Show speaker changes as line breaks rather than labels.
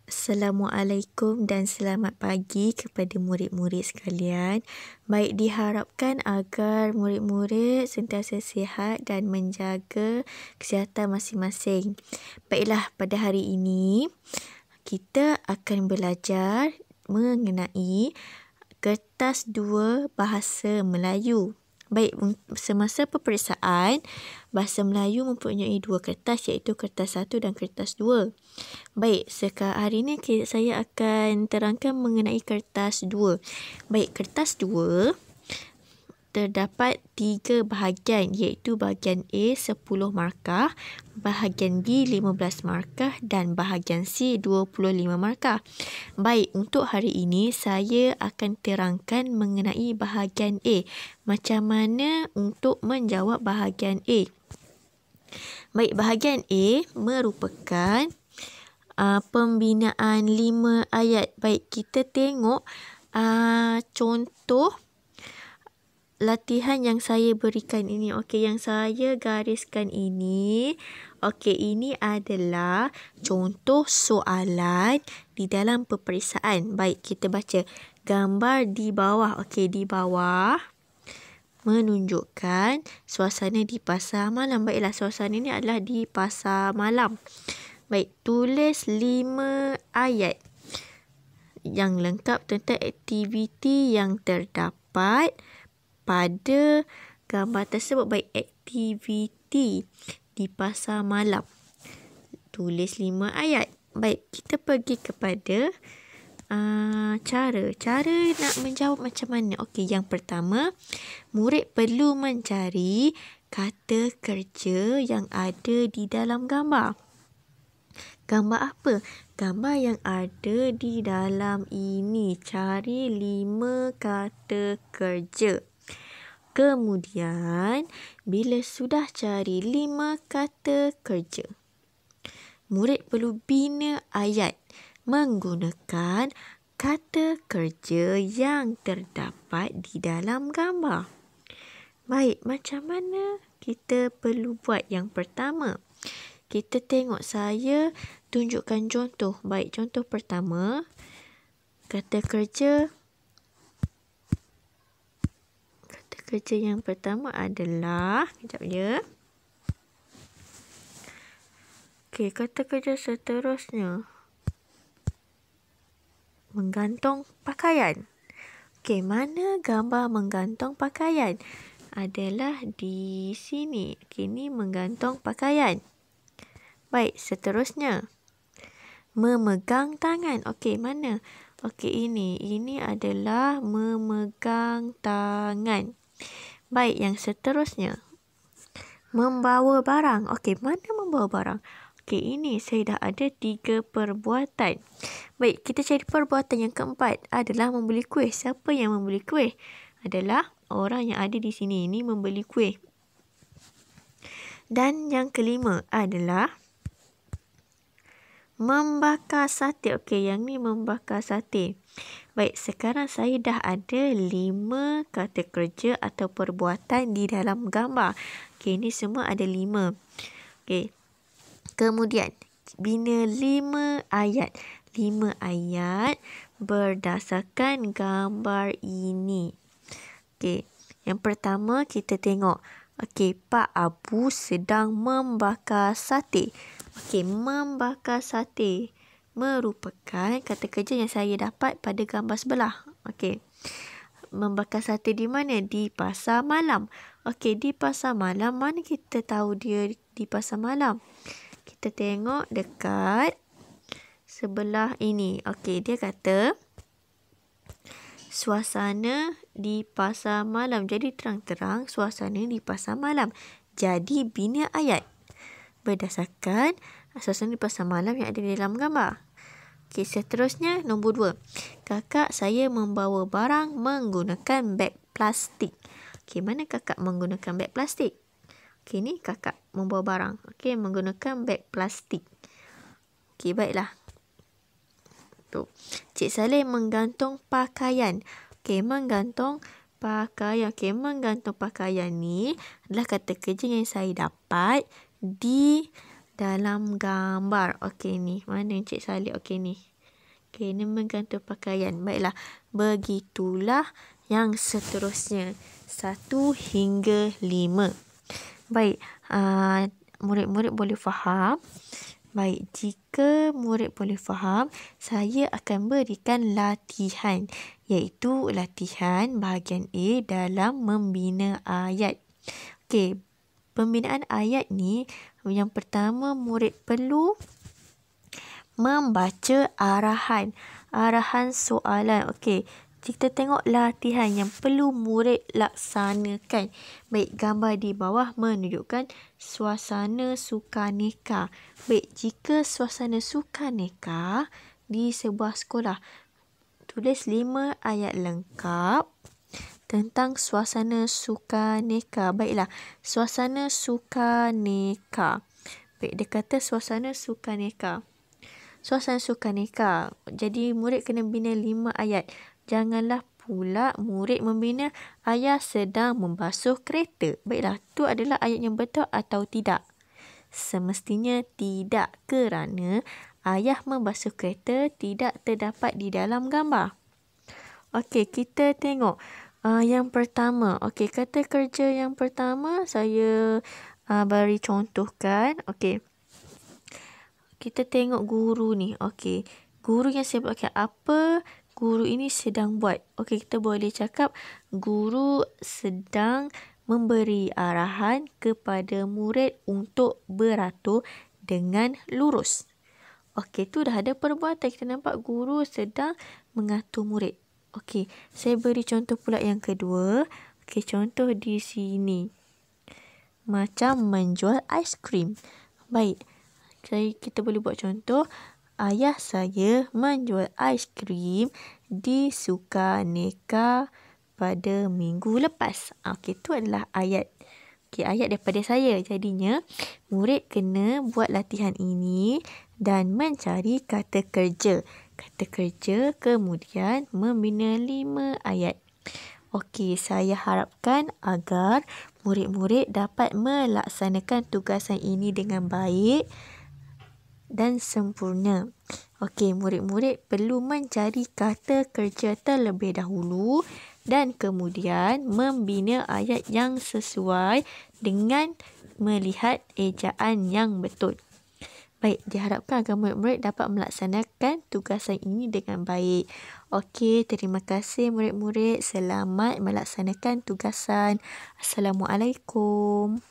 Assalamualaikum dan selamat pagi kepada murid-murid sekalian. Baik, diharapkan agar murid-murid sentiasa sihat dan menjaga kesihatan masing-masing. Baiklah, pada hari ini kita akan belajar mengenai kertas 2 bahasa Melayu. Baik, semasa peperiksaan, bahasa Melayu mempunyai 2 kertas, iaitu kertas 1 dan kertas 2. Baik, hari ini saya akan terangkan mengenai kertas 2. Baik, kertas 2 terdapat 3 bahagian, iaitu bahagian A 10 markah, bahagian B 15 markah dan bahagian C 25 markah. Baik, untuk hari ini saya akan terangkan mengenai bahagian A. Macam mana untuk menjawab bahagian A? Baik, bahagian A merupakan pembinaan 5 ayat. Baik, kita tengok contoh latihan yang saya berikan ini. Okey, yang saya gariskan ini. Okey, ini adalah contoh soalan di dalam peperiksaan. Baik, kita baca gambar di bawah. Okey, di bawah menunjukkan suasana di pasar malam. Baiklah, suasana ini adalah di pasar malam. Baik, tulis 5 ayat yang lengkap tentang aktiviti yang terdapat pada gambar tersebut. Baik, aktiviti di pasar malam. Tulis 5 ayat. Baik, kita pergi kepada cara nak menjawab macam mana. Okey, yang pertama, murid perlu mencari kata kerja yang ada di dalam gambar. Gambar apa? Gambar yang ada di dalam ini. Cari 5 kata kerja. Kemudian, bila sudah cari 5 kata kerja, murid perlu bina ayat menggunakan kata kerja yang terdapat di dalam gambar. Baik, macam mana kita perlu buat? Yang pertama, kita tengok, saya tunjukkan contoh. Baik, contoh pertama, kata kerja yang pertama adalah, kejap ya. Okey, kata kerja seterusnya, menggantung pakaian. Okey, mana gambar menggantung pakaian? Adalah di sini. Okey, ini menggantung pakaian. Baik, seterusnya, memegang tangan. Okey, mana? Okey, ini adalah memegang tangan. Baik, yang seterusnya, membawa barang. Okey, mana membawa barang? Okey, ini saya dah ada 3 perbuatan. Baik, kita cari perbuatan yang keempat adalah membeli kuih. Siapa yang membeli kuih? Adalah orang yang ada di sini. Ini membeli kuih. Dan yang kelima adalah membakar sate. Okey, yang ni membakar sate. Baik, sekarang saya dah ada 5 kata kerja atau perbuatan di dalam gambar. Okey, ini semua ada 5. Okey, kemudian bina 5 ayat. 5 ayat berdasarkan gambar ini. Okey, yang pertama kita tengok. Okey, Pak Abu sedang membakar sate. Okey, membakar sate merupakan kata kerja yang saya dapat pada gambar sebelah. Okey, membakar sate di mana? Di pasar malam. Okey, di pasar malam, mana kita tahu dia di pasar malam? Kita tengok dekat sebelah ini. Okey, dia kata suasana di pasar malam. Jadi terang-terang suasana di pasar malam. Jadi bina ayat berdasarkan suasana di pasar malam yang ada di dalam gambar. Okey, seterusnya nombor 2. Kakak saya membawa barang menggunakan beg plastik. Okey, mana kakak menggunakan beg plastik? Okey, ni kakak membawa barang. Okey, menggunakan beg plastik. Okey, baiklah. Tu. Cik Saleh menggantung pakaian. Okey, menggantung pakaian. Okey, menggantung pakaian ni adalah kata kerja yang saya dapat di dalam gambar. Okey, ni. Mana Cik Saleh? Okey, ni. Okey, ini menggantung pakaian. Baiklah, begitulah yang seterusnya. 1 hingga 5. Baik, murid-murid boleh faham? Baik, jika murid boleh faham, saya akan berikan latihan, iaitu latihan bahagian A dalam membina ayat. Okey, pembinaan ayat ni, yang pertama murid perlu membaca arahan soalan. Okey, kita tengok latihan yang perlu murid laksanakan. Baik, gambar di bawah menunjukkan suasana sukaneka. Baik, jika suasana sukaneka di sebuah sekolah, tulis 5 ayat lengkap tentang suasana sukaneka. Baiklah, suasana sukaneka. Baik, dia kata suasana sukaneka. Suasana sukaneka. Jadi, murid kena bina 5 ayat. Janganlah pula murid membina ayah sedang membasuh kereta. Baiklah, itu adalah ayat yang betul atau tidak? Semestinya tidak, kerana ayah membasuh kereta tidak terdapat di dalam gambar. Okey, kita tengok yang pertama. Okey, kata kerja yang pertama saya beri contohkan. Okey. Kita tengok guru ni. Okey. Guru yang saya buatkan apa guru ini sedang buat? Okey, kita boleh cakap guru sedang memberi arahan kepada murid untuk beratur dengan lurus. Okey, tu dah ada perbuatan. Kita nampak guru sedang mengatur murid. Okey, saya beri contoh pula yang kedua. Okey, contoh di sini. Macam menjual aiskrim. Baik. Kita boleh buat contoh. Ayah saya menjual aiskrim di Sukaneka pada minggu lepas. Okey, itu adalah ayat. Okey, ayat daripada saya. Jadinya, murid kena buat latihan ini dan mencari kata kerja. Kata kerja, kemudian membina 5 ayat. Okey, saya harapkan agar murid-murid dapat melaksanakan tugasan ini dengan baik dan sempurna. Okey, murid-murid perlu mencari kata kerja terlebih dahulu dan kemudian membina ayat yang sesuai dengan melihat ejaan yang betul. Baik, diharapkan agar murid-murid dapat melaksanakan tugasan ini dengan baik. Okey, terima kasih murid-murid. Selamat melaksanakan tugasan. Assalamualaikum.